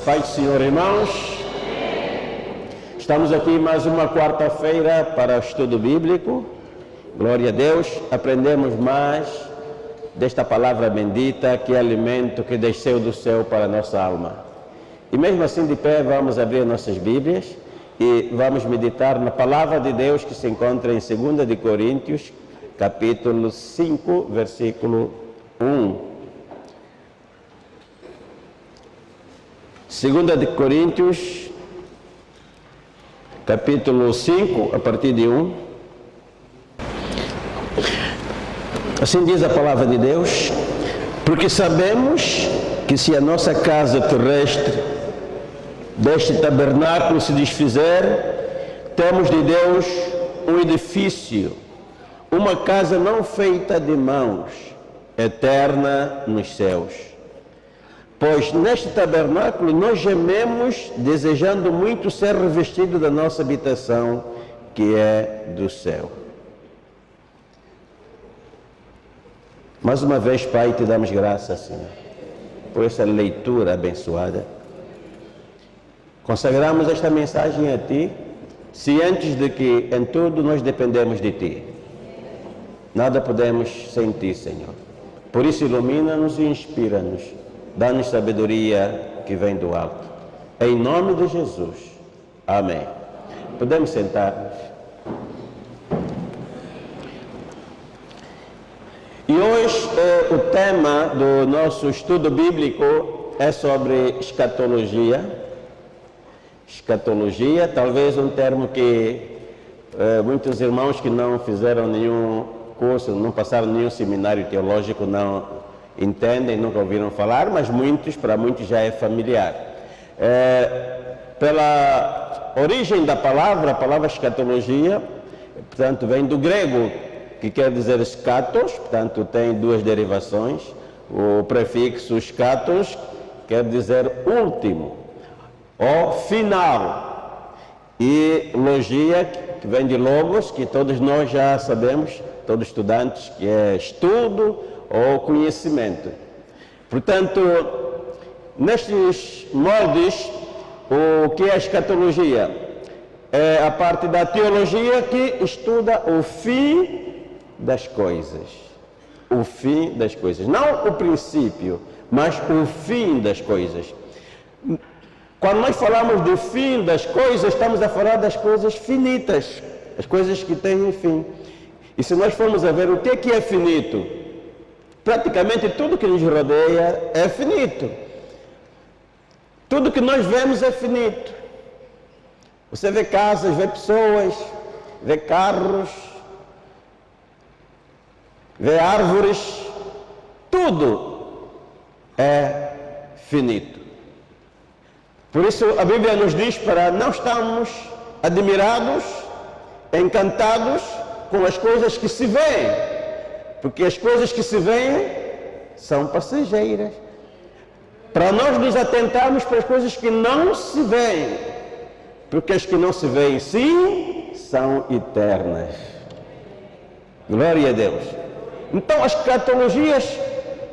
Pai do Senhor, irmãos, estamos aqui mais uma quarta-feira para o estudo bíblico. Glória a Deus, aprendemos mais desta palavra bendita, que é alimento que desceu do céu para a nossa alma. E mesmo assim de pé, vamos abrir nossas Bíblias e vamos meditar na palavra de Deus que se encontra em 2 de Coríntios, capítulo 5, versículo 1. 2 de Coríntios, capítulo 5, a partir de 1. Assim diz a palavra de Deus: porque sabemos que se a nossa casa terrestre deste tabernáculo se desfizer, temos de Deus um edifício, uma casa não feita de mãos, eterna nos céus. Pois neste tabernáculo nós gememos, desejando muito ser revestido da nossa habitação, que é do céu. Mais uma vez, Pai, te damos graças, Senhor, por essa leitura abençoada. Consagramos esta mensagem a Ti, cientes de que em tudo nós dependemos de Ti. Nada podemos sem Ti, Senhor. Por isso, ilumina-nos e inspira-nos. Dá-nos sabedoria que vem do alto. Em nome de Jesus. Amém. Podemos sentar-nos. E hoje o tema do nosso estudo bíblico é sobre escatologia. Escatologia, talvez um termo que muitos irmãos que não fizeram nenhum curso, não passaram nenhum seminário teológico, não entendem, nunca ouviram falar, mas para muitos já é familiar. Pela origem da palavra, a palavra escatologia, portanto, vem do grego, que quer dizer skatos, portanto, tem duas derivações. O prefixo skatos quer dizer último, ou final. E logia, que vem de logos, que todos nós já sabemos, todos estudantes, que é estudo ou conhecimento. Portanto, nestes moldes, o que é a escatologia? É a parte da teologia que estuda o fim das coisas. O fim das coisas. Não o princípio, mas o fim das coisas. Quando nós falamos do fim das coisas, estamos a falar das coisas finitas, as coisas que têm fim. E se nós formos a ver o que é finito, praticamente tudo que nos rodeia é finito. Tudo que nós vemos é finito. Você vê casas, vê pessoas, vê carros, vê árvores, tudo é finito. Por isso a Bíblia nos diz para não estarmos admirados, encantados com as coisas que se veem, porque as coisas que se veem são passageiras. Para nós nos atentarmos para as coisas que não se veem, porque as que não se veem, sim, são eternas. Glória a Deus. Então, as escatologias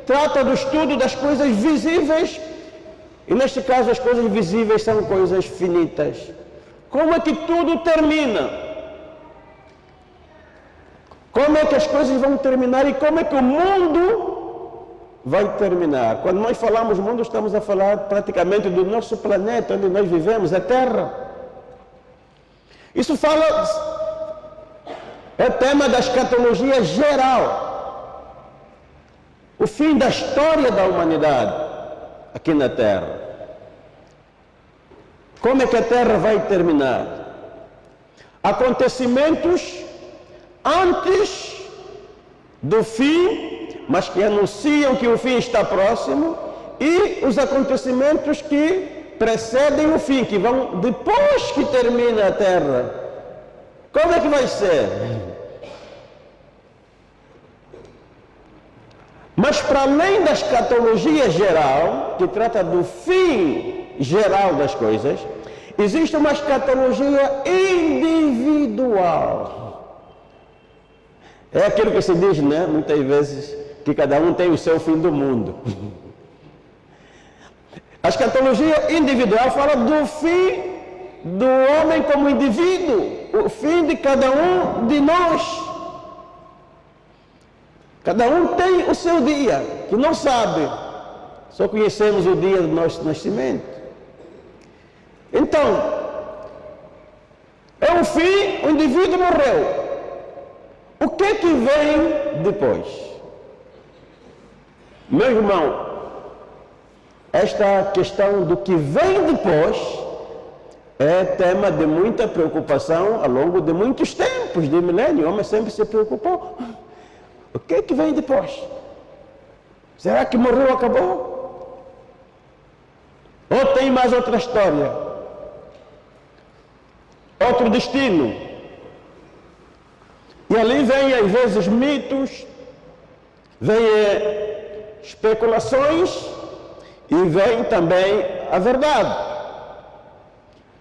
tratam do estudo das coisas visíveis, e neste caso as coisas visíveis são coisas finitas. Como é que tudo termina? Como é que as coisas vão terminar e como é que o mundo vai terminar? Quando nós falamos mundo, estamos a falar praticamente do nosso planeta, onde nós vivemos, a Terra. Isso é o tema da escatologia geral. O fim da história da humanidade aqui na Terra. Como é que a Terra vai terminar? Acontecimentos antes do fim, mas que anunciam que o fim está próximo, e os acontecimentos que precedem o fim, que vão depois que termina a Terra. Como é que vai ser? Mas para além da escatologia geral, que trata do fim geral das coisas, existe uma escatologia individual. É aquilo que se diz, né, muitas vezes, que cada um tem o seu fim do mundo. A A escatologia individual fala do fim do homem como indivíduo, o fim de cada um de nós. Cada um tem o seu dia, que não sabe, só conhecemos o dia do nosso nascimento. Então, é o fim, o indivíduo morreu. O que vem depois? Meu irmão, esta questão do que vem depois é tema de muita preocupação ao longo de muitos tempos, de milênio. O homem sempre se preocupou. O que vem depois? Será que morreu, acabou? Ou tem mais outra história? Outro destino? E ali vem às vezes mitos, vem especulações e vem também a verdade.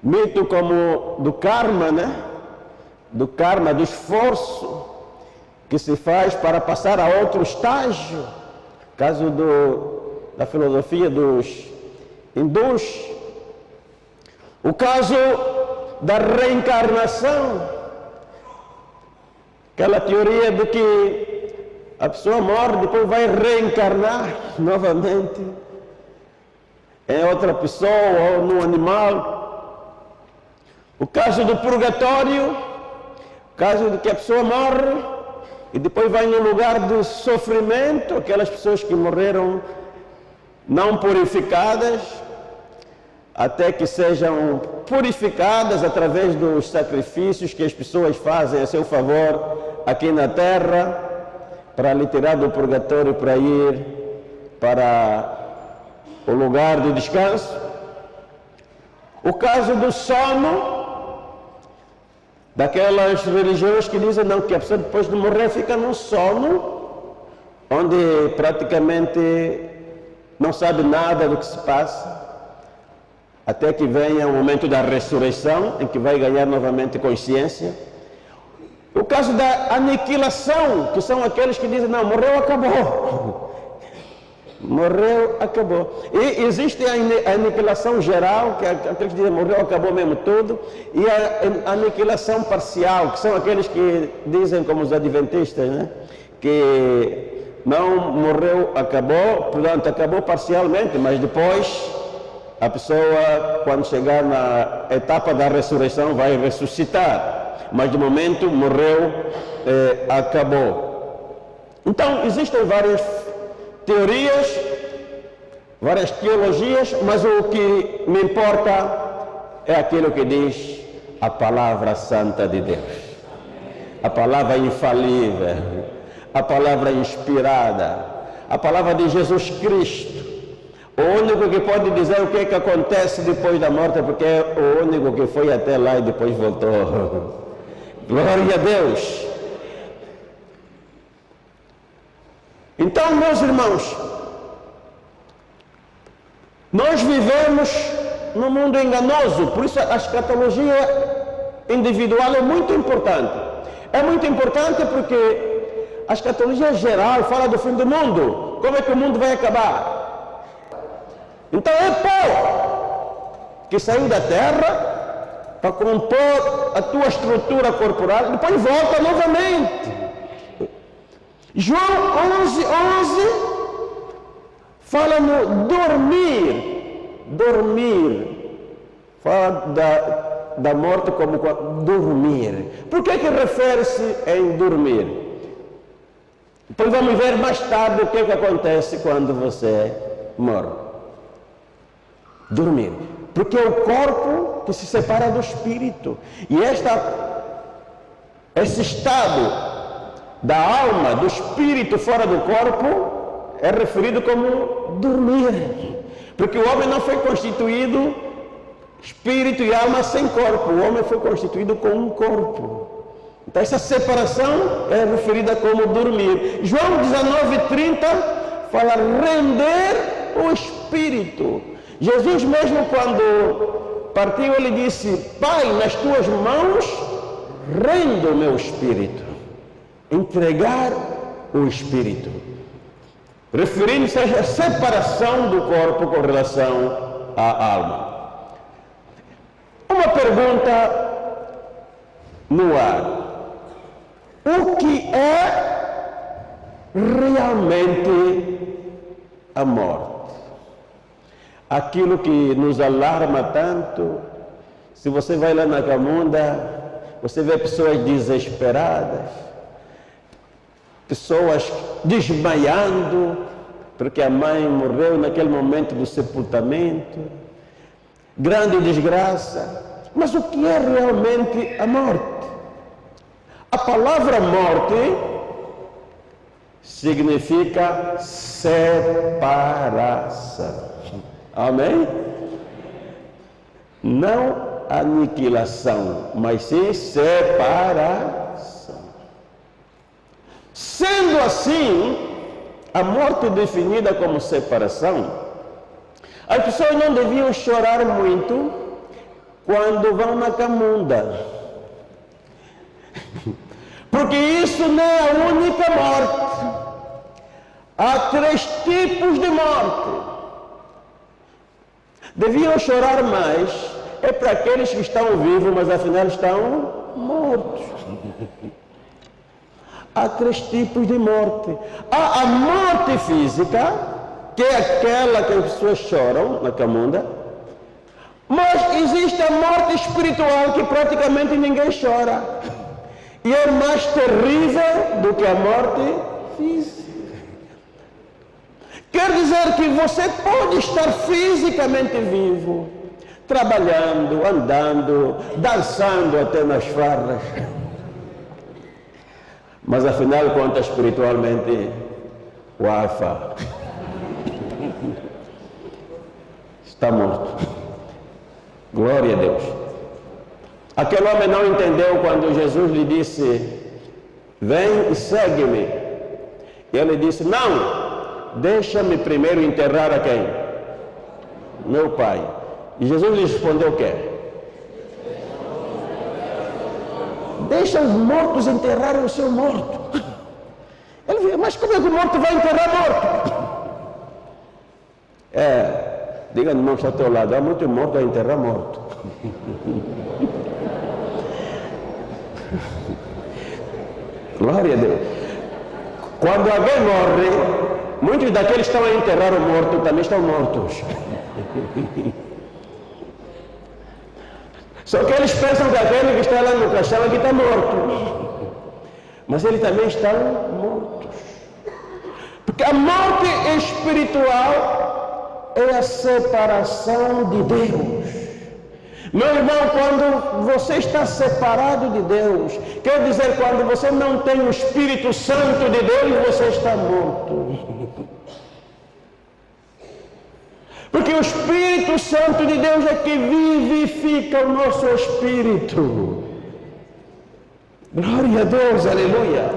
Mito como do karma, né? Do karma, do esforço que se faz para passar a outro estágio. Caso da filosofia dos hindus. O caso da reencarnação. Aquela teoria de que a pessoa morre, depois vai reencarnar novamente em outra pessoa ou num animal. O caso do purgatório, o caso de que a pessoa morre e depois vai num lugar de sofrimento, aquelas pessoas que morreram não purificadas, até que sejam purificadas através dos sacrifícios que as pessoas fazem a seu favor aqui na terra, para lhe tirar do purgatório para ir para o lugar de descanso. O caso do sono, daquelas religiões que dizem não, que a pessoa depois de morrer fica num sono, onde praticamente não sabe nada do que se passa, até que venha o momento da ressurreição, em que vai ganhar novamente consciência. O caso da aniquilação, que são aqueles que dizem, não, morreu, acabou. Morreu, acabou. E existe a aniquilação geral, que é aqueles que dizem, morreu, acabou mesmo tudo, e a aniquilação parcial, que são aqueles que dizem, como os adventistas, né, que não morreu, acabou, portanto, acabou parcialmente, mas depois a pessoa, quando chegar na etapa da ressurreição, vai ressuscitar. Mas de momento morreu, acabou. Então existem várias teorias, várias teologias, mas o que me importa é aquilo que diz a palavra santa de Deus, a palavra infalível, a palavra inspirada, a palavra de Jesus Cristo. O único que pode dizer o que acontece depois da morte, porque é o único que foi até lá e depois voltou. Glória a Deus. Então, meus irmãos, nós vivemos num mundo enganoso, por isso a escatologia individual é muito importante. É muito importante porque a escatologia geral fala do fim do mundo. Como é que o mundo vai acabar? Então é pó que saiu da terra para compor a tua estrutura corporal, depois volta novamente. João 11:11 fala no dormir, fala da morte como dormir. Por que refere-se em dormir? Depois vamos ver mais tarde o que acontece quando você morre. Dormir. Porque é o corpo que se separa do espírito. E esse estado da alma, do espírito fora do corpo, é referido como dormir. Porque o homem não foi constituído espírito e alma sem corpo. O homem foi constituído com um corpo. Então essa separação é referida como dormir. João 19:30 fala render o espírito. Jesus mesmo quando partiu, ele disse, Pai, nas tuas mãos rendo o meu espírito. Entregar o espírito. Referindo-se à separação do corpo com relação a alma. Uma pergunta no ar. O que é realmente a morte? Aquilo que nos alarma tanto. Se você vai lá na Camunda, você vê pessoas desesperadas, pessoas desmaiando, porque a mãe morreu naquele momento do sepultamento. Grande desgraça. Mas o que é realmente a morte? A palavra morte significa separação. Amém? Não aniquilação, mas sim separação. Sendo assim, a morte definida como separação, as pessoas não deviam chorar muito quando vão na Camunda. Porque isso não é a única morte. Há 3 tipos de morte. Deviam chorar mais é para aqueles que estão vivos, mas afinal estão mortos. Há 3 tipos de morte. Há a morte física, que é aquela que as pessoas choram na Camunda. Mas existe a morte espiritual, que praticamente ninguém chora. E é mais terrível do que a morte física. Quer dizer que você pode estar fisicamente vivo, trabalhando, andando, dançando até nas farras. Mas afinal de contas, espiritualmente, uafa, está morto. Glória a Deus. Aquele homem não entendeu quando Jesus lhe disse: vem e segue-me. E ele disse: não, deixa-me primeiro enterrar a quem? Meu pai. E Jesus lhe respondeu o quê? Deixa os mortos enterrarem o seu morto. Ele disse: mas como é que o morto vai enterrar morto? Diga no irmão que está ao teu lado: há muito morto a enterrar morto. Glória a Deus. Quando alguém morre, muitos daqueles que estão a enterrar o morto também estão mortos. Só que eles pensam que aquele que está lá no caixão aqui está morto. Mas ele também está mortos. Porque a morte espiritual é a separação de Deus. Meu irmão, quando você está separado de Deus, quer dizer, quando você não tem o Espírito Santo de Deus, você está morto. Porque o Espírito Santo de Deus é que vivifica o nosso espírito. Glória a Deus, aleluia.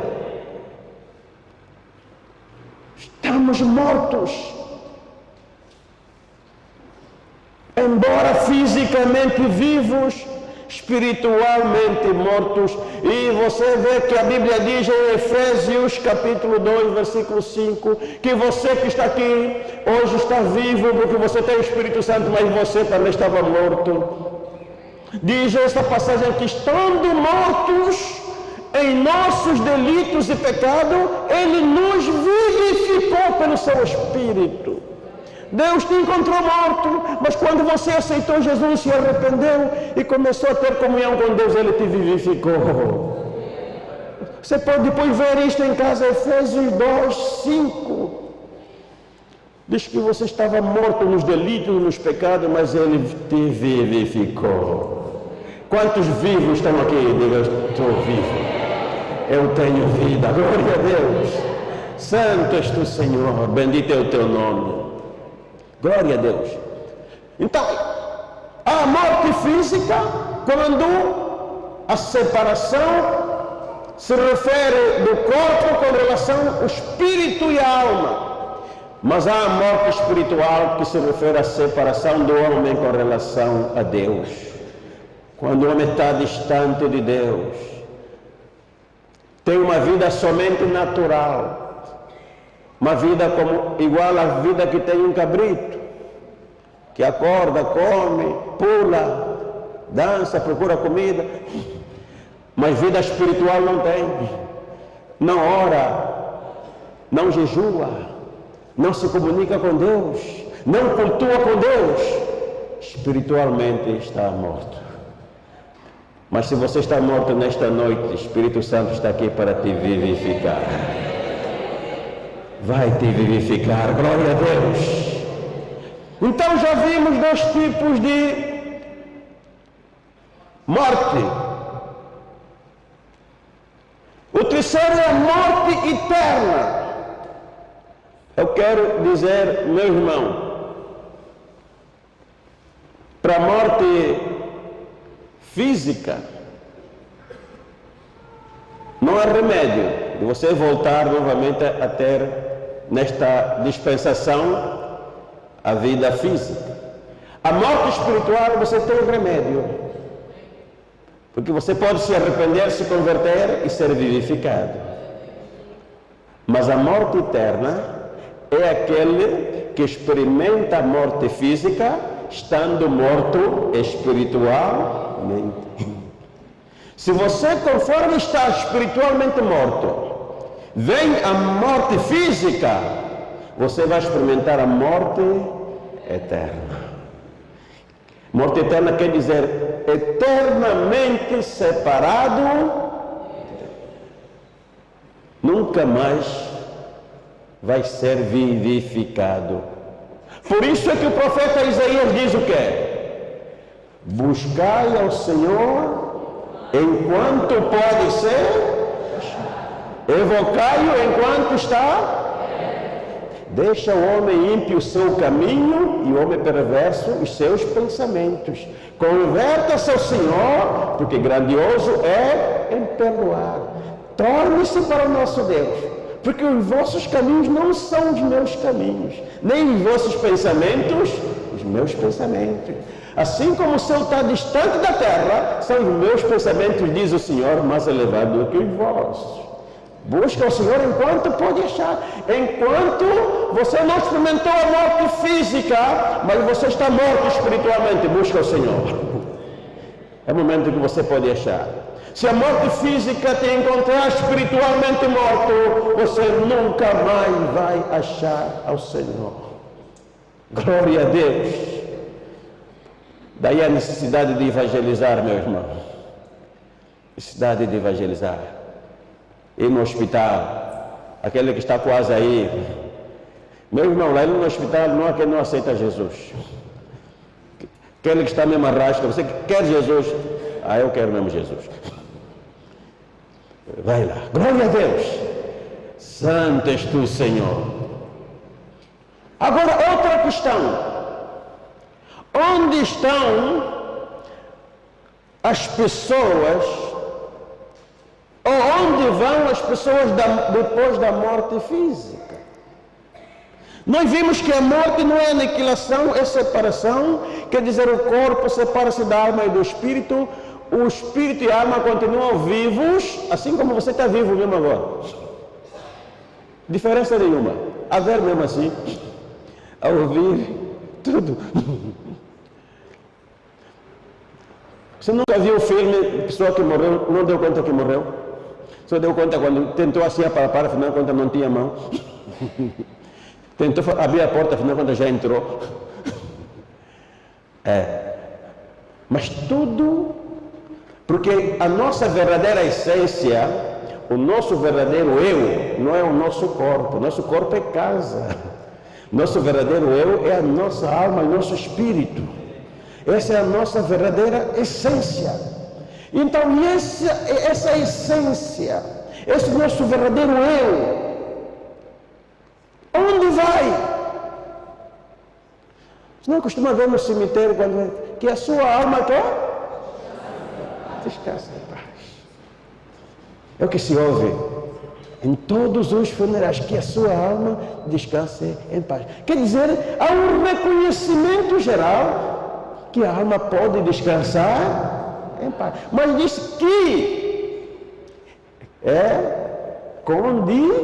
Estamos mortos. Embora fisicamente vivos, espiritualmente mortos. E você vê que a Bíblia diz em Efésios capítulo 2, versículo 5, que você que está aqui hoje está vivo porque você tem o Espírito Santo, mas você também estava morto. Diz essa passagem aqui: estando mortos em nossos delitos e pecado, Ele nos vivificou pelo seu Espírito. Deus te encontrou morto, mas quando você aceitou Jesus, se arrependeu e começou a ter comunhão com Deus, Ele te vivificou. Você pode depois ver isto em casa, Efésios 2, 5. Diz que você estava morto nos delitos, nos pecados, mas Ele te vivificou. Quantos vivos estão aqui? Diga: eu estou vivo. Eu tenho vida. Glória a Deus. Santo és tu, Senhor. Bendito é o teu nome. Glória a Deus. Então, a morte física, quando a separação se refere do corpo com relação ao espírito e à alma. Mas há a morte espiritual que se refere à separação do homem com relação a Deus. Quando o homem está distante de Deus, tem uma vida somente natural. Uma vida como, igual à vida que tem um cabrito. que acorda, come, pula, dança, procura comida, mas vida espiritual não tem, não ora, não jejua, não se comunica com Deus, não cultua com Deus, espiritualmente está morto. Mas se você está morto nesta noite, o Espírito Santo está aqui para te vivificar. Vai te vivificar, glória a Deus. Então já vimos dois tipos de morte. O terceiro é a morte eterna. Eu quero dizer, meu irmão, para a morte física, não há remédio de você voltar novamente a ter, nesta dispensação, a vida física. A morte espiritual você tem um remédio, porque você pode se arrepender, se converter e ser vivificado. Mas a morte eterna é aquele que experimenta a morte física estando morto espiritualmente. Se você, conforme está espiritualmente morto, vem a morte física, você vai experimentar a morte eterna. Morte eterna quer dizer eternamente separado, nunca mais vai ser vivificado. Por isso é que o profeta Isaías diz o quê? Buscai ao Senhor enquanto pode ser, evocai-o enquanto está. Deixa o homem ímpio o seu caminho e o homem perverso os seus pensamentos. Converta-se ao Senhor, porque grandioso é em perdoar. Torne-se para o nosso Deus, porque os vossos caminhos não são os meus caminhos, nem os vossos pensamentos, os meus pensamentos. Assim como o céu está distante da terra, são os meus pensamentos, diz o Senhor, mais elevado do que os vossos. Busca o Senhor enquanto pode achar. Enquanto você não experimentou a morte física, mas você está morto espiritualmente, busca o Senhor. É o momento que você pode achar. Se a morte física te encontrar espiritualmente morto, você nunca mais vai achar ao Senhor. Glória a Deus. Daí a necessidade de evangelizar, meu irmão. Necessidade de evangelizar. Ir no hospital, aquele que está quase aí. Meu irmão, lá no hospital não há quem não aceita Jesus. Aquele que está mesmo arrasca, você quer Jesus? Ah, eu quero mesmo Jesus. Vai lá, glória a Deus. Santo és tu, Senhor. Agora, outra questão. Onde estão as pessoas, ou onde vão as pessoas depois da morte física? Nós vimos que a morte não é aniquilação, é separação, quer dizer, o corpo separa-se da alma e do espírito, o espírito e a alma continuam vivos, assim como você está vivo mesmo agora. Diferença nenhuma. A ver mesmo assim, a ouvir, tudo. Você nunca viu o filme, pessoa que morreu, não deu conta que morreu? Só deu conta quando tentou assim apalpar, afinal de contas não tinha mão. Tentou abrir a porta, afinal de contas já entrou. Mas tudo, porque a nossa verdadeira essência, o nosso verdadeiro eu, não é o nosso corpo é casa. Nosso verdadeiro eu é a nossa alma e nosso espírito. Essa é a nossa verdadeira essência. Então, essa essência, esse nosso verdadeiro eu, onde vai? Você não costuma ver no cemitério que a sua alma quer? Descansa em paz. É o que se ouve em todos os funerais, que a sua alma descanse em paz. Quer dizer, há um reconhecimento geral que a alma pode descansar em paz. Mas diz que é condiciona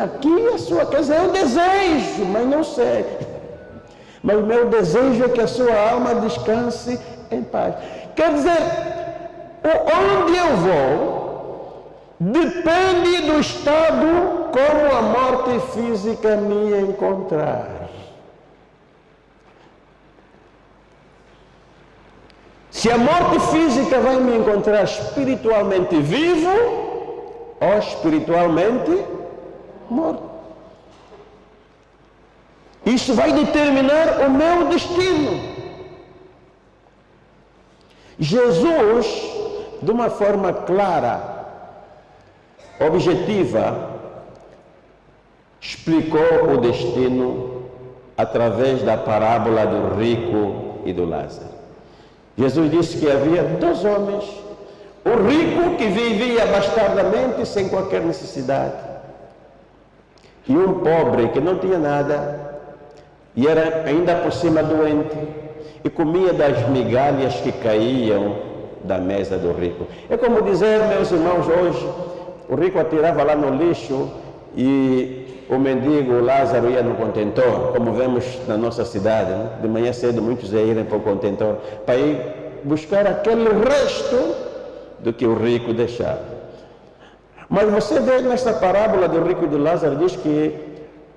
aqui a sua, quer dizer, eu desejo, mas não sei. mas meu desejo é que a sua alma descanse em paz. Quer dizer, onde eu vou depende do estado como a morte física me encontrar. Se a morte física vai me encontrar espiritualmente vivo ou espiritualmente morto. Isso vai determinar o meu destino. Jesus, de uma forma clara, objetiva, explicou o destino através da parábola do rico e do Lázaro. Jesus disse que havia dois homens, o rico que vivia bastardamente sem qualquer necessidade, e um pobre que não tinha nada, e era ainda por cima doente, e comia das migalhas que caíam da mesa do rico. É como dizer, meus irmãos, hoje, o rico atirava lá no lixo e o mendigo, o Lázaro, ia no contentor, como vemos na nossa cidade, né? De manhã cedo muitos irem para o contentor, para ir buscar aquele resto do que o rico deixava. Mas você vê nessa parábola do rico e do Lázaro, diz que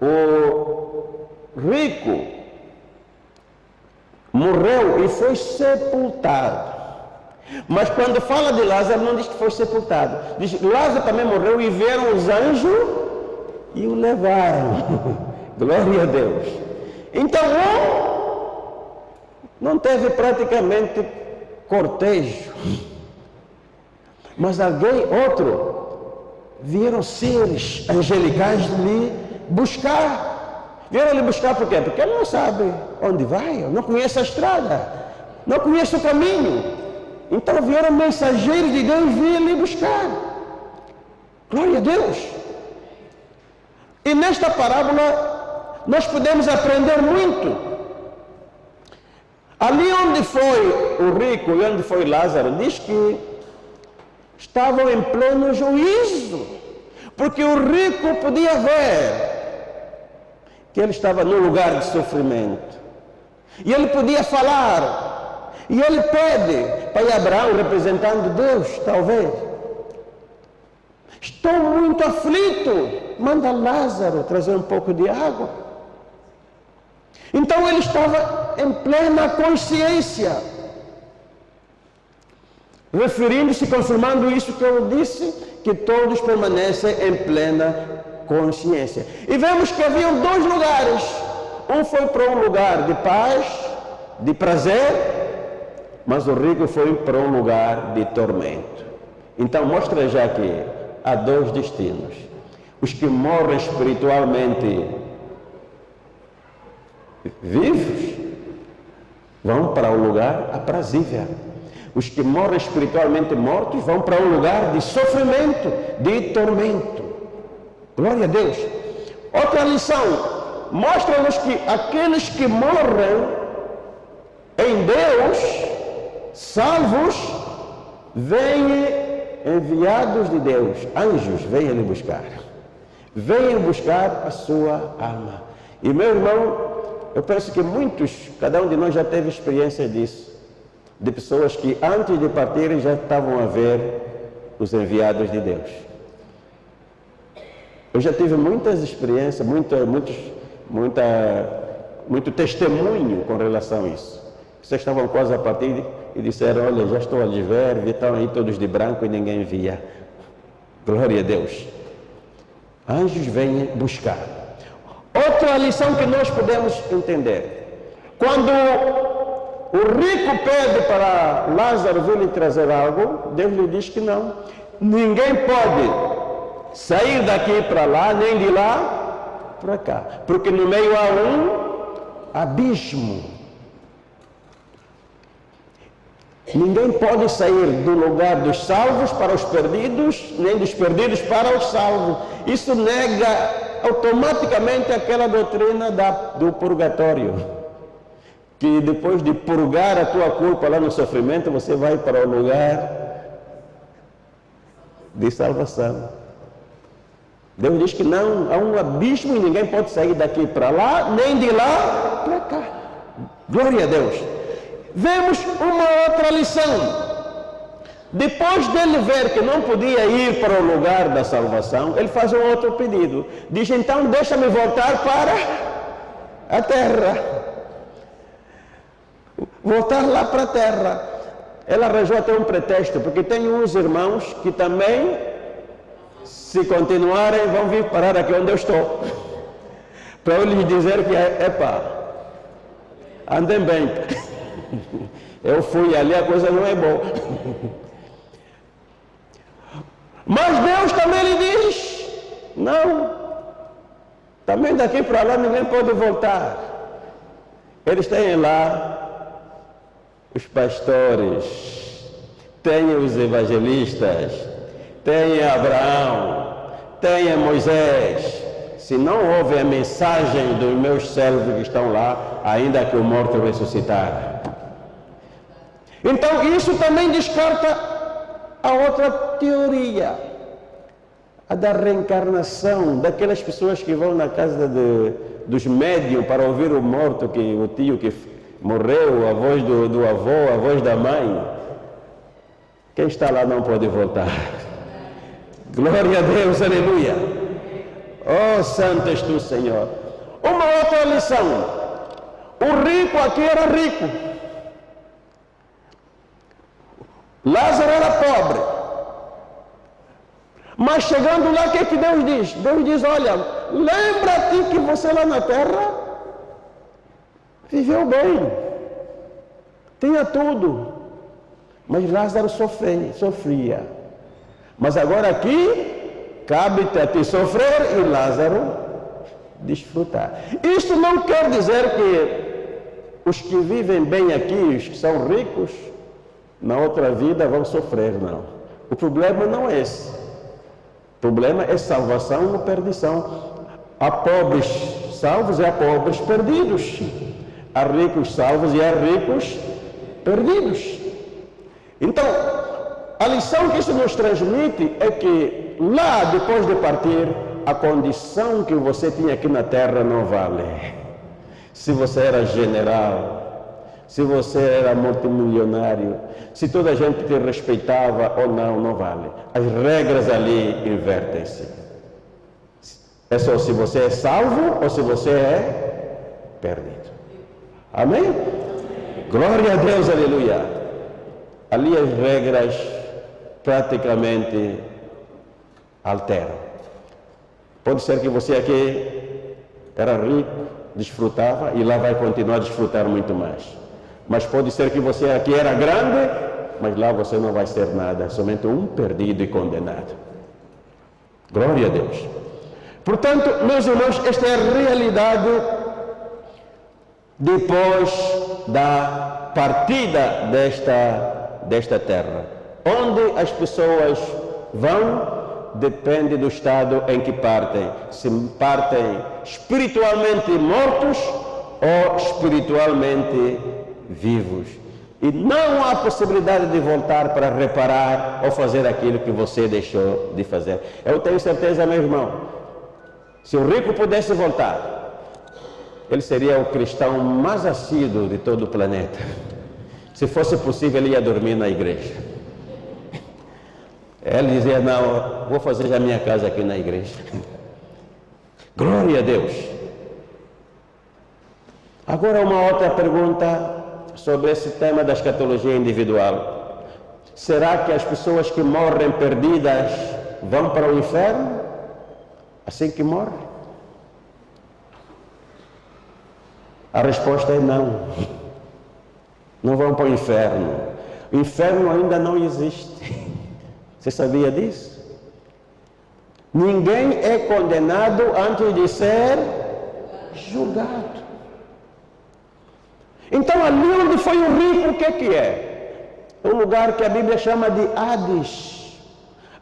o rico morreu e foi sepultado. Mas quando fala de Lázaro, não diz que foi sepultado. Diz Lázaro também morreu e vieram os anjos e o levaram. Glória a Deus. Então, não teve praticamente cortejo. Mas outro, vieram seres angelicais lhe buscar. Vieram lhe buscar por quê? Porque ele não sabe onde vai, não conhece a estrada, não conhece o caminho. Então vieram mensageiros de Deus vir lhe buscar. Glória a Deus. E nesta parábola nós podemos aprender muito. Ali onde foi o rico e onde foi Lázaro, diz que estavam em pleno juízo, porque o rico podia ver que ele estava num lugar de sofrimento, e ele podia falar, e ele pede para Abraão, representando Deus, talvez: estou muito aflito, manda Lázaro trazer um pouco de água. Então ele estava em plena consciência, referindo-se, confirmando isso que eu disse, que todos permanecem em plena consciência. E vemos que haviam dois lugares. Um foi para um lugar de paz, de prazer, mas o rico foi para um lugar de tormento. Então mostra já que há dois destinos. Os que morrem espiritualmente vivos vão para um lugar aprazível. Os que morrem espiritualmente mortos vão para um lugar de sofrimento, de tormento. Glória a Deus. Outra lição, mostra-nos que aqueles que morrem em Deus, salvos, vêm enviados de Deus, anjos vêm lhe buscar. Vêm buscar a sua alma. E meu irmão, eu penso que cada um de nós já teve experiência disso, de pessoas que antes de partirem já estavam a ver os enviados de Deus. Eu já tive muitas experiências, muito testemunho com relação a isso. Vocês estavam quase a partir e disseram: olha, já estou a lhes ver, estão aí todos de branco e ninguém via. Glória a Deus. Anjos vêm buscar. Outra lição que nós podemos entender: quando o rico pede para Lázaro vir lhe trazer algo, Deus lhe diz que não. Ninguém pode sair daqui para lá, nem de lá para cá, porque no meio há um abismo. Ninguém pode sair do lugar dos salvos para os perdidos, nem dos perdidos para os salvos. Isso nega automaticamente aquela doutrina do purgatório, que depois de purgar a tua culpa lá no sofrimento, você vai para o lugar de salvação. Deus diz que não, há um abismo e ninguém pode sair daqui para lá, nem de lá para cá. Glória a Deus. Vemos uma outra lição. Depois dele ver que não podia ir para o lugar da salvação, ele faz um outro pedido. Diz, então deixa-me voltar para a terra. Voltar lá para a terra. Ele arranjou até um pretexto, porque tem uns irmãos que também, se continuarem, vão vir parar aqui onde eu estou. Para eu lhes dizer que, epá, andem bem. Eu fui ali, a coisa não é boa. Mas Deus também lhe diz, não, também daqui para lá ninguém pode voltar. Eles têm lá os pastores, têm os evangelistas, têm Abraão, têm Moisés. Se não houve a mensagem dos meus servos que estão lá, ainda que o morto ressuscitar. Então isso também descarta a outra teoria, a da reencarnação, daquelas pessoas que vão na casa dos médiums para ouvir o morto, o tio que morreu, a voz do avô, a voz da mãe. Quem está lá não pode voltar. Glória a Deus, aleluia. Oh, santo és tu, Senhor. Uma outra lição. O rico aqui era rico. Lázaro era pobre. Mas chegando lá, o que Deus diz? Deus diz, olha, lembra-te que você lá na terra viveu bem, tinha tudo, mas Lázaro sofria. Mas agora aqui, cabe-te a ti sofrer e Lázaro desfrutar. Isto não quer dizer que os que vivem bem aqui, os que são ricos, na outra vida vão sofrer, não. O problema não é esse. O problema é salvação ou perdição. Há pobres salvos e há pobres perdidos. Há ricos salvos e há ricos perdidos. Então, a lição que isso nos transmite é que lá, depois de partir, a condição que você tinha aqui na terra não vale. Se você era general, se você era multimilionário, se toda a gente te respeitava ou não, não vale. As regras ali invertem-se. É só se você é salvo ou se você é perdido. Amém? Glória a Deus, aleluia. Ali as regras praticamente alteram. Pode ser que você aqui era rico, desfrutava e lá vai continuar a desfrutar muito mais. Mas pode ser que você aqui era grande, mas lá você não vai ser nada, somente um perdido e condenado. Glória a Deus. Portanto, meus irmãos, esta é a realidade depois da partida desta terra. Onde as pessoas vão depende do estado em que partem. Se partem espiritualmente mortos ou espiritualmente vivos. E não há possibilidade de voltar para reparar ou fazer aquilo que você deixou de fazer. Eu tenho certeza, meu irmão, se o rico pudesse voltar, ele seria o cristão mais assíduo de todo o planeta. Se fosse possível, ele ia dormir na igreja. Ele dizia, não, vou fazer já minha casa aqui na igreja. Glória a Deus. Agora uma outra pergunta sobre esse tema da escatologia individual. Será que as pessoas que morrem perdidas vão para o inferno assim que morrem? A resposta é não. Não vão para o inferno. O inferno ainda não existe. Você sabia disso? Ninguém é condenado antes de ser julgado. Então, ali onde foi o rico, o que é? Um lugar que a Bíblia chama de Hades.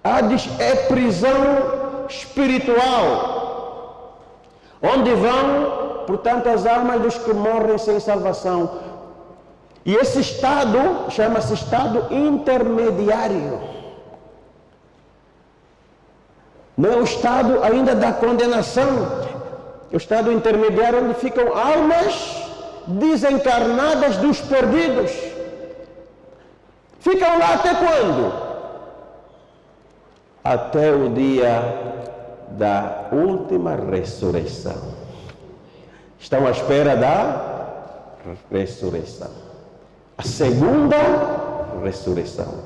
Hades é prisão espiritual, onde vão, portanto, as almas dos que morrem sem salvação. E esse estado chama-se estado intermediário. Não é o estado ainda da condenação, é o estado intermediário onde ficam almas desencarnadas dos perdidos. Ficam lá até quando? Até o dia da última ressurreição. Estão à espera da ressurreição. A segunda ressurreição.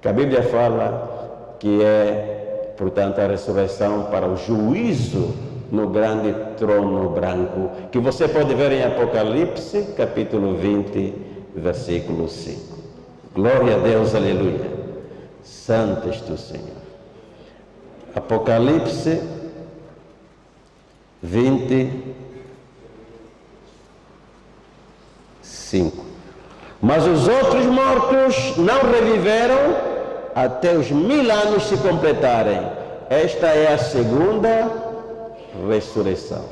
Que a Bíblia fala que é, portanto, a ressurreição para o juízo no grande trono branco, que você pode ver em Apocalipse, capítulo 20, versículo 5. Glória a Deus, aleluia. Santo és tu, Senhor. Apocalipse 25. Mas os outros mortos não reviveram até os 1000 anos se completarem. Esta é a segunda ressurreição.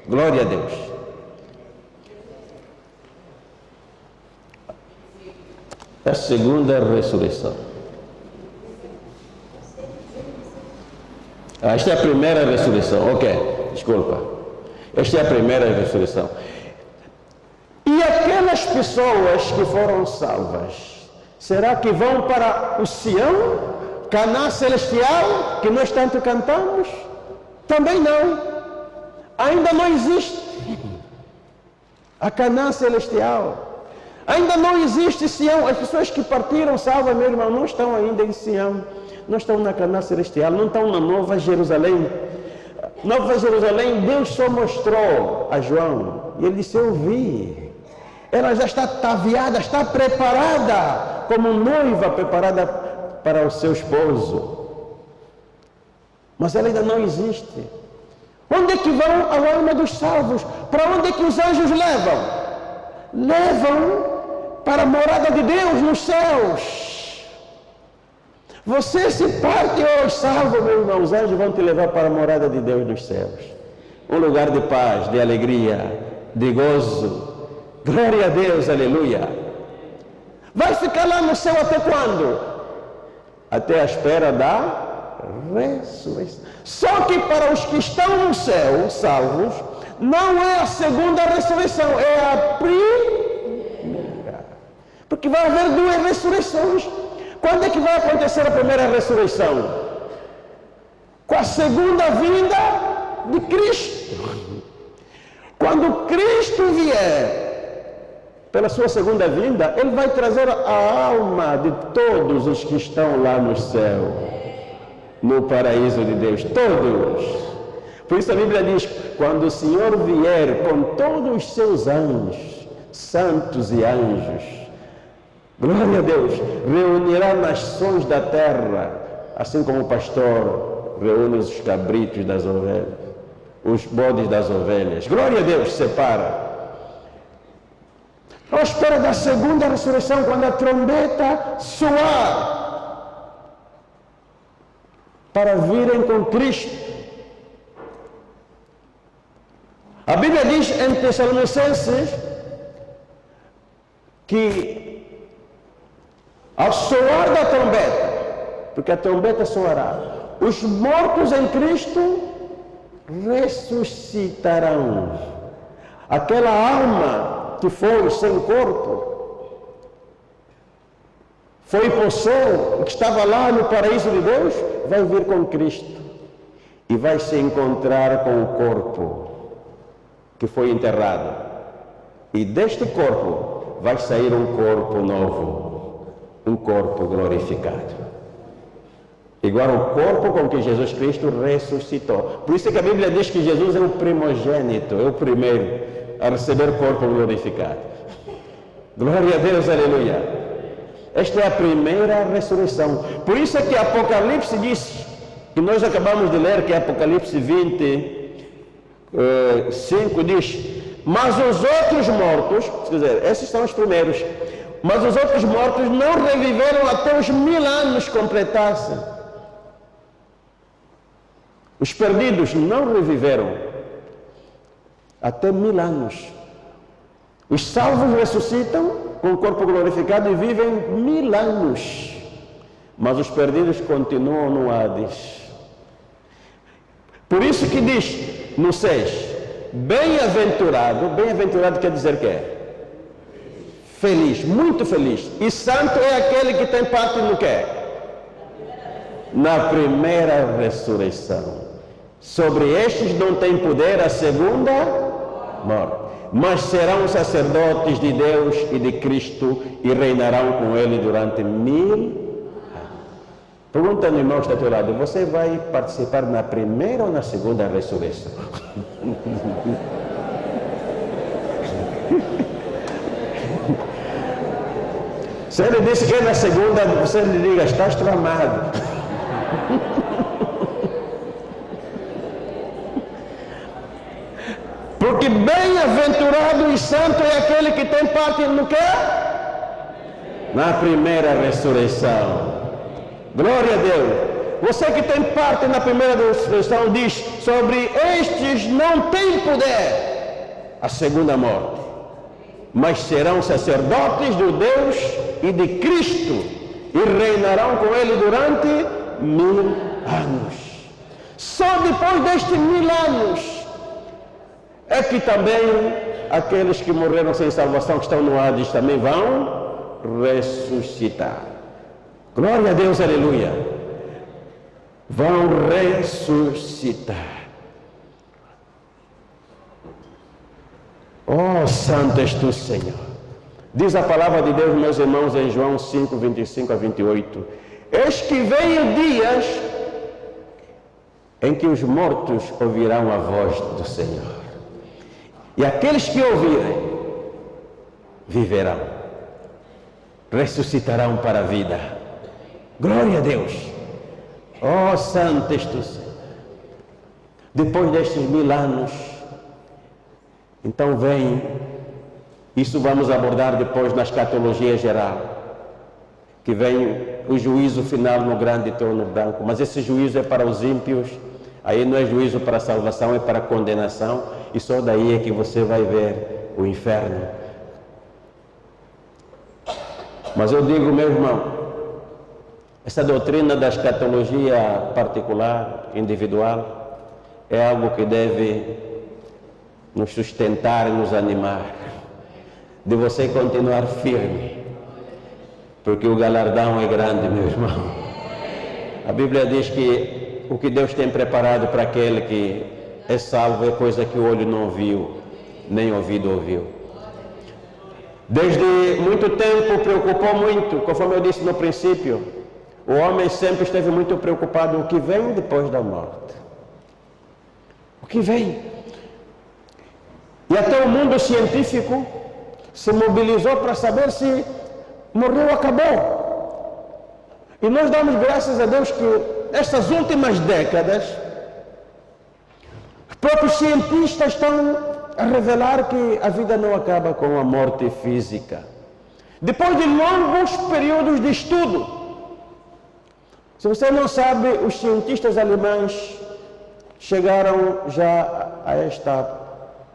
Glória a Deus. A segunda ressurreição. Esta é a primeira ressurreição. Ok, desculpa. Esta é a primeira ressurreição. E aquelas pessoas que foram salvas, será que vão para o Sião, Canaã celestial, que nós tanto cantamos? Também não. Ainda não existe a Canaã celestial. Ainda não existe Sião. As pessoas que partiram salvas, meu irmão, não estão ainda em Sião. Não estão na Canaã celestial, não estão na Nova Jerusalém. Nova Jerusalém, Deus só mostrou a João. E ele disse, eu vi. Ela já está ataviada, está preparada, como noiva preparada para o seu esposo. Mas ela ainda não existe. Onde é que vão a alma dos salvos? Para onde é que os anjos levam? Levam para a morada de Deus nos céus. Você se parte hoje salvo, meu irmão, os anjos vão te levar para a morada de Deus nos céus. Um lugar de paz, de alegria, de gozo. Glória a Deus, aleluia. Vai ficar lá no céu até quando? Até a espera da ressurreição. Só que para os que estão no céu, salvos, não é a segunda ressurreição, é a primeira. Porque vai haver 2 ressurreições. Quando é que vai acontecer a primeira ressurreição? Com a segunda vinda de Cristo. Quando Cristo vier, pela sua segunda vinda, Ele vai trazer a alma de todos os que estão lá no céu, no paraíso de Deus, todos. Por isso a Bíblia diz, quando o Senhor vier com todos os seus anjos, santos e anjos, glória a Deus, reunirá nações da terra, assim como o pastor reúne os cabritos das ovelhas, os bodes das ovelhas. Glória a Deus, separa. À espera da segunda ressurreição, quando a trombeta soar, para virem com Cristo. A Bíblia diz em Tessalonicenses que ao soar da trombeta, porque a trombeta soará, os mortos em Cristo ressuscitarão. Aquela alma que foi sem corpo, foi para o céu, que estava lá no paraíso de Deus, vai vir com Cristo e vai se encontrar com o corpo que foi enterrado. E deste corpo vai sair um corpo novo, um corpo glorificado, igual ao corpo com que Jesus Cristo ressuscitou. Por isso é que a Bíblia diz que Jesus é o primogênito, é o primeiro a receber corpo glorificado. Glória a Deus, aleluia. Esta é a primeira ressurreição. Por isso é que Apocalipse diz, que nós acabamos de ler, que é Apocalipse 25 diz, mas os outros mortos, quer dizer, esses são os primeiros, mas os outros mortos não reviveram até os 1000 anos completassem. Os perdidos não reviveram até 1000 anos. Os salvos ressuscitam com o corpo glorificado e vivem 1000 anos. Mas os perdidos continuam no Hades. Por isso que diz no 6, bem-aventurado quer dizer que é feliz, muito feliz. E santo é aquele que tem parte no quê? Na primeira ressurreição. Sobre estes não tem poder a segunda morte, mas serão sacerdotes de Deus e de Cristo e reinarão com Ele durante 1000 anos. Pergunta no irmão que está ao teu lado, você vai participar na primeira ou na segunda ressurreição? Se ele disse que é na segunda, você lhe diga, estás tramado. Porque bem-aventurado e santo é aquele que tem parte no quê? Na primeira ressurreição. Glória a Deus. Você que tem parte na primeira ressurreição diz, sobre estes não tem poder a segunda morte, mas serão sacerdotes do Deus e de Cristo e reinarão com Ele durante 1000 anos. Só depois destes 1000 anos é que também aqueles que morreram sem salvação, que estão no Hades, também vão ressuscitar. Glória a Deus, aleluia. Vão ressuscitar. Oh, santo és tu, Senhor. Diz a palavra de Deus, meus irmãos, em João 5, 25 a 28. Eis que vem dias em que os mortos ouvirão a voz do Senhor. E aqueles que ouvirem, viverão. Ressuscitarão para a vida. Glória a Deus. Oh, santo és tu, Senhor. Depois destes 1000 anos, então vem, isso vamos abordar depois na escatologia geral, que vem o juízo final no grande trono branco, mas esse juízo é para os ímpios, aí não é juízo para a salvação, é para a condenação, e só daí é que você vai ver o inferno. Mas eu digo, meu irmão, essa doutrina da escatologia particular, individual, é algo que deve nos sustentar e nos animar, de você continuar firme, porque o galardão é grande, meu irmão. A Bíblia diz que o que Deus tem preparado para aquele que é salvo é coisa que o olho não viu, nem o ouvido ouviu. Desde muito tempo preocupou muito, conforme eu disse no princípio, o homem sempre esteve muito preocupado com o que vem depois da morte. O que vem? E até o mundo científico se mobilizou para saber se morreu ou acabou. E nós damos graças a Deus que estas últimas décadas, os próprios cientistas estão a revelar que a vida não acaba com a morte física. Depois de longos períodos de estudo, se você não sabe, os cientistas alemães chegaram já a esta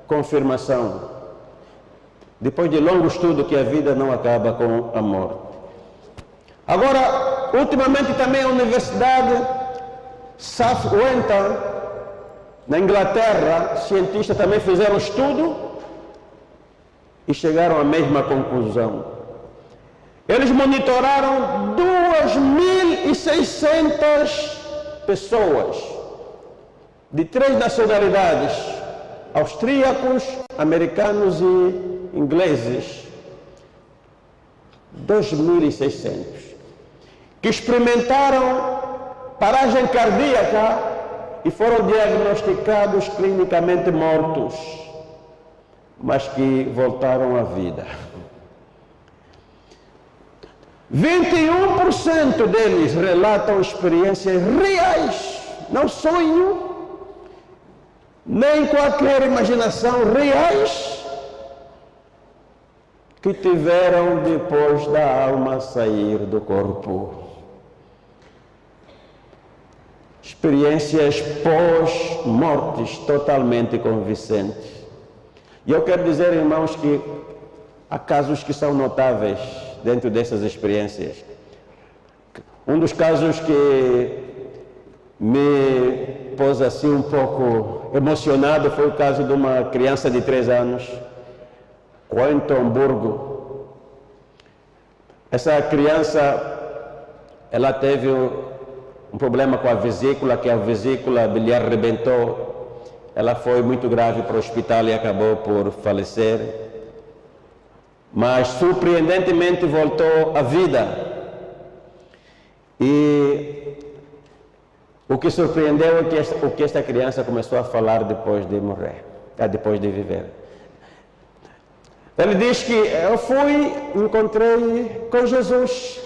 confirmação, depois de longo estudo, que a vida não acaba com a morte. Agora, ultimamente também a Universidade Southampton, na Inglaterra, cientistas também fizeram estudo e chegaram à mesma conclusão. Eles monitoraram 2.600 pessoas de 3 nacionalidades, austríacos, americanos e ingleses, 2.600, que experimentaram paragem cardíaca e foram diagnosticados clinicamente mortos, mas que voltaram à vida. 21% deles relatam experiências reais, não sonho, nem qualquer imaginação, reais, que tiveram depois da alma sair do corpo. Experiências pós-mortes totalmente convincentes. E eu quero dizer, irmãos, que há casos que são notáveis dentro dessas experiências. Um dos casos que me pôs assim um pouco emocionado foi o caso de uma criança de 3 anos, Quentin Burgo, Essa criança, ela teve um problema com a vesícula, que a vesícula biliar arrebentou. Ela foi muito grave para o hospital e acabou por falecer. Mas surpreendentemente voltou à vida. E o que surpreendeu é que o que esta criança começou a falar depois de morrer, depois de viver. Ele diz que eu encontrei com Jesus.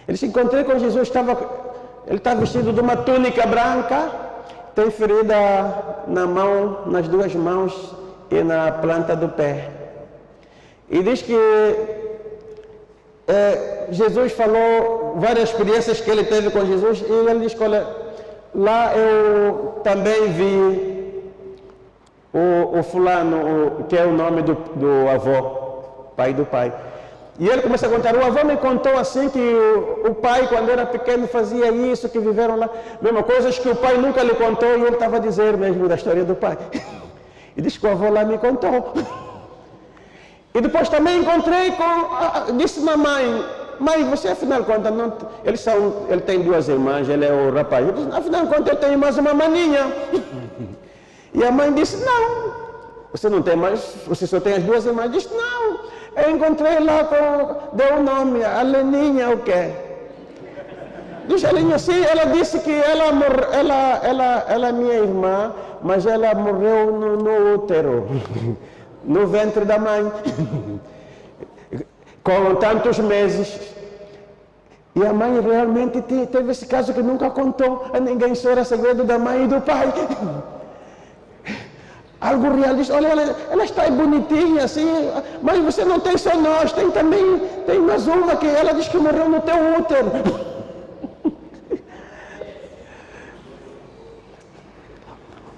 Ele se encontrou com Jesus, ele está vestido de uma túnica branca, tem ferida na mão, nas duas mãos e na planta do pé. E diz que Jesus falou várias experiências que ele teve com Jesus, e ele diz que, olha, lá eu também vi o fulano, que é o nome do avô, pai do pai. E ele começa a contar, o avô me contou assim que o pai, quando era pequeno, fazia isso, que viveram lá, mesmo coisas que o pai nunca lhe contou, e ele estava a dizer mesmo da história do pai. E diz que o avô lá me contou. E depois também encontrei disse mamãe, mãe, você afinal de contas, ele tem duas irmãs, ele é o rapaz. Eu disse, afinal de contas, eu tenho mais uma maninha. E a mãe disse, não, você não tem mais, você só tem as duas irmãs. Disse, não, eu encontrei lá, deu o nome, a Leninha, o quê? Diz a Leninha, sim, ela disse que ela é minha irmã, mas ela morreu no útero, no ventre da mãe, com tantos meses. E a mãe realmente teve esse caso que nunca contou a ninguém, isso era segredo da mãe e do pai. Algo real, diz, olha, ela está bonitinha assim, mas você não tem só nós, tem mais uma que ela diz que morreu no teu útero.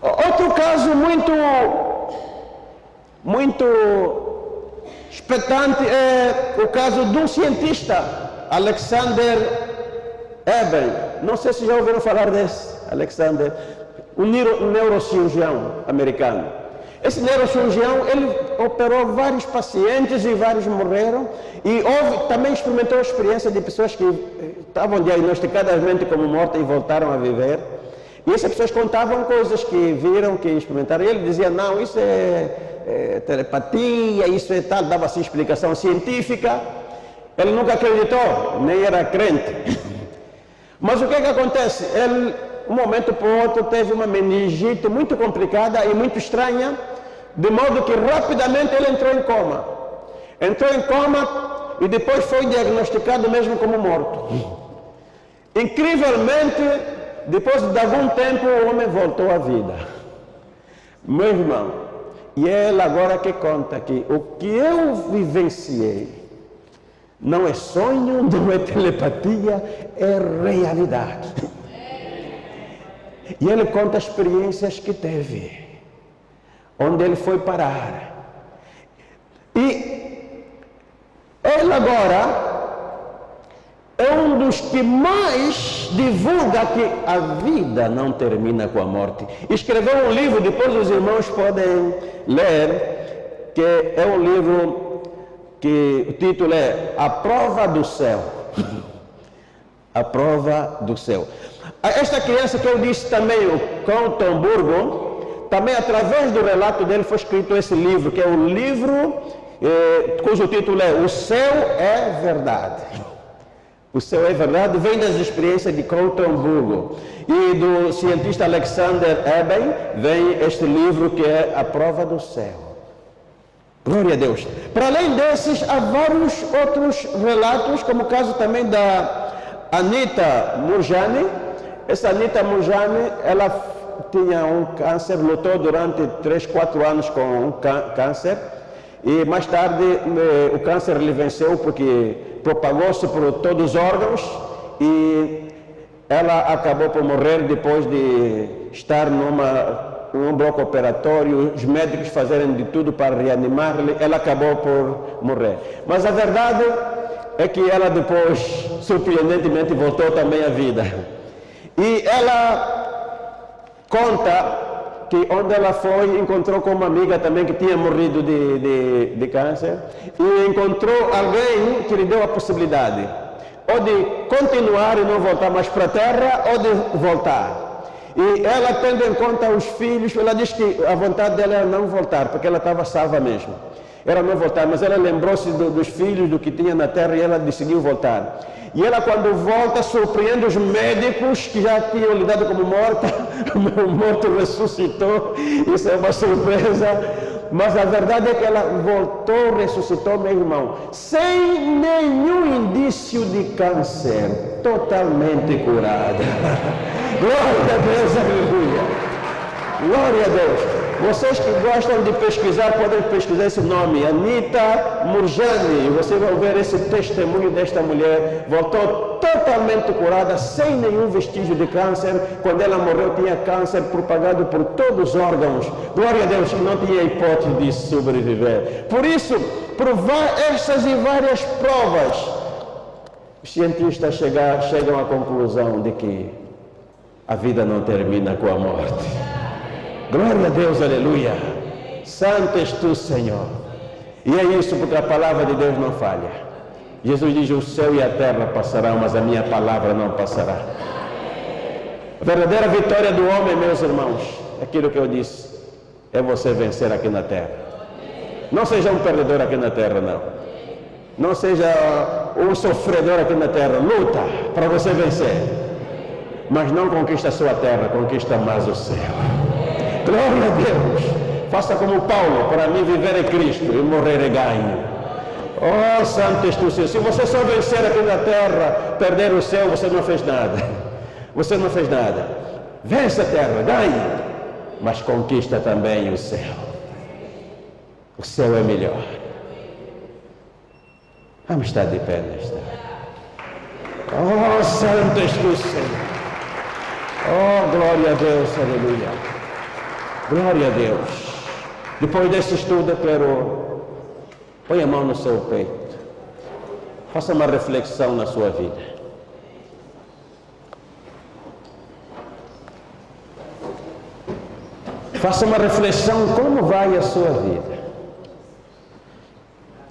Outro caso muito espetante é o caso de um cientista, Alexander Eben. Não sei se já ouviram falar desse, Alexander, um neurocirurgião americano. Esse neurocirurgião, ele operou vários pacientes e vários morreram, e também experimentou a experiência de pessoas que estavam diagnosticadas como mortas e voltaram a viver. E essas pessoas contavam coisas que viram, que experimentaram. E ele dizia, não, isso é telepatia, isso é tal, dava assim explicação científica. Ele nunca acreditou, nem era crente. Mas o que acontece? Ele, um momento para o outro, teve uma meningite muito complicada e muito estranha, de modo que rapidamente ele entrou em coma. Entrou em coma e depois foi diagnosticado mesmo como morto. Incrivelmente, depois de algum tempo, o homem voltou à vida. Meu irmão, e ele agora que conta que o que eu vivenciei não é sonho, não é telepatia, é realidade. E ele conta experiências que teve, onde ele foi parar. E ele agora é um dos que mais divulga que a vida não termina com a morte. Escreveu um livro, depois os irmãos podem ler, que é um livro que o título é A Prova do Céu. A Prova do Céu. Esta criança que eu disse também, o Colton Burgo, também através do relato dele foi escrito esse livro, que é um livro cujo título é O Céu é Verdade. O Céu é Verdade, vem das experiências de Colton Burgo. E do cientista Alexander Eben vem este livro que é A Prova do Céu. Glória a Deus. Para além desses, há vários outros relatos, como o caso também da Anita Murjani. Essa Anita Murjani, ela tinha um câncer, lutou durante 3, 4 anos com um câncer. E mais tarde o câncer lhe venceu porque propagou-se por todos os órgãos e ela acabou por morrer depois de estar num bloco operatório, os médicos fazerem de tudo para reanimar-lhe, ela acabou por morrer. Mas a verdade é que ela depois, surpreendentemente, voltou também à vida. E ela conta que onde ela foi, encontrou com uma amiga também que tinha morrido de câncer, e encontrou alguém que lhe deu a possibilidade, ou de continuar e não voltar mais para a terra, ou de voltar. E ela, tendo em conta os filhos, ela diz que a vontade dela era não voltar, porque ela estava salva mesmo. Era não voltar, mas ela lembrou-se dos filhos, do que tinha na terra, e ela decidiu voltar. E ela, quando volta, surpreende os médicos que já tinham lidado como morta. O morto ressuscitou, isso é uma surpresa. Mas a verdade é que ela voltou, ressuscitou, meu irmão, sem nenhum indício de câncer, totalmente curada. Glória a Deus, aleluia. Glória a Deus. Vocês que gostam de pesquisar, podem pesquisar esse nome, Anita Murjani. Você vai ver esse testemunho desta mulher. Voltou totalmente curada, sem nenhum vestígio de câncer. Quando ela morreu, tinha câncer propagado por todos os órgãos. Glória a Deus, não tinha hipótese de sobreviver. Por isso, por essas e várias provas, os cientistas chegam à conclusão de que a vida não termina com a morte. Glória a Deus, aleluia. Santo és tu, Senhor. E é isso porque a palavra de Deus não falha. Jesus diz: o céu e a terra passarão, mas a minha palavra não passará. A verdadeira vitória do homem, meus irmãos, é aquilo que eu disse, é você vencer aqui na terra. Não seja um perdedor aqui na terra, não. Não seja um sofredor aqui na terra. Luta para você vencer. Mas não conquista a sua terra, conquista mais o céu. Glória a Deus. Faça como Paulo: para mim viver é Cristo e morrer é ganho. Oh, santo és tu, Senhor. Se você só vencer aqui na terra, perder o céu, você não fez nada. Você não fez nada. Vence a terra, ganhe, mas conquista também o céu. O céu é melhor. Vamos estar de pé nesta. Oh, santo és tu, Senhor. Oh, glória a Deus, aleluia. Glória a Deus. Depois desse estudo, eu quero... Põe a mão no seu peito. Faça uma reflexão na sua vida. Faça uma reflexão como vai a sua vida.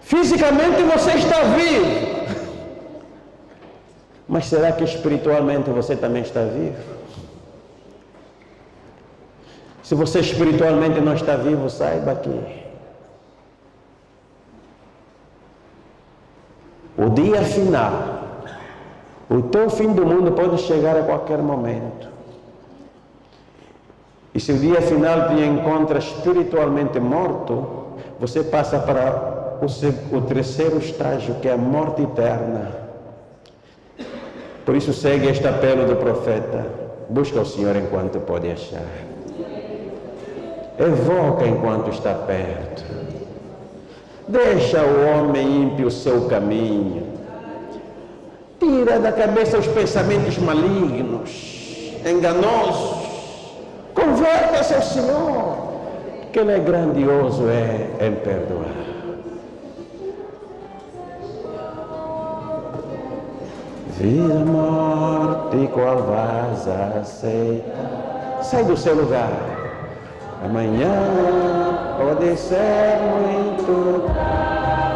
Fisicamente você está vivo. Mas será que espiritualmente você também está vivo? Se você espiritualmente não está vivo, saiba que o dia final, o teu fim do mundo pode chegar a qualquer momento. E se o dia final te encontra espiritualmente morto, você passa para o terceiro estágio, que é a morte eterna. Por isso segue este apelo do profeta: busca o Senhor enquanto pode achar. Evoca enquanto está perto. Deixa o homem ímpio o seu caminho. Tira da cabeça os pensamentos malignos, enganosos. Converta-se ao Senhor, que Ele é grandioso em perdoar. Vida, morte, qual vas aceitar? Sai do seu lugar. Amanhã pode ser muito tarde.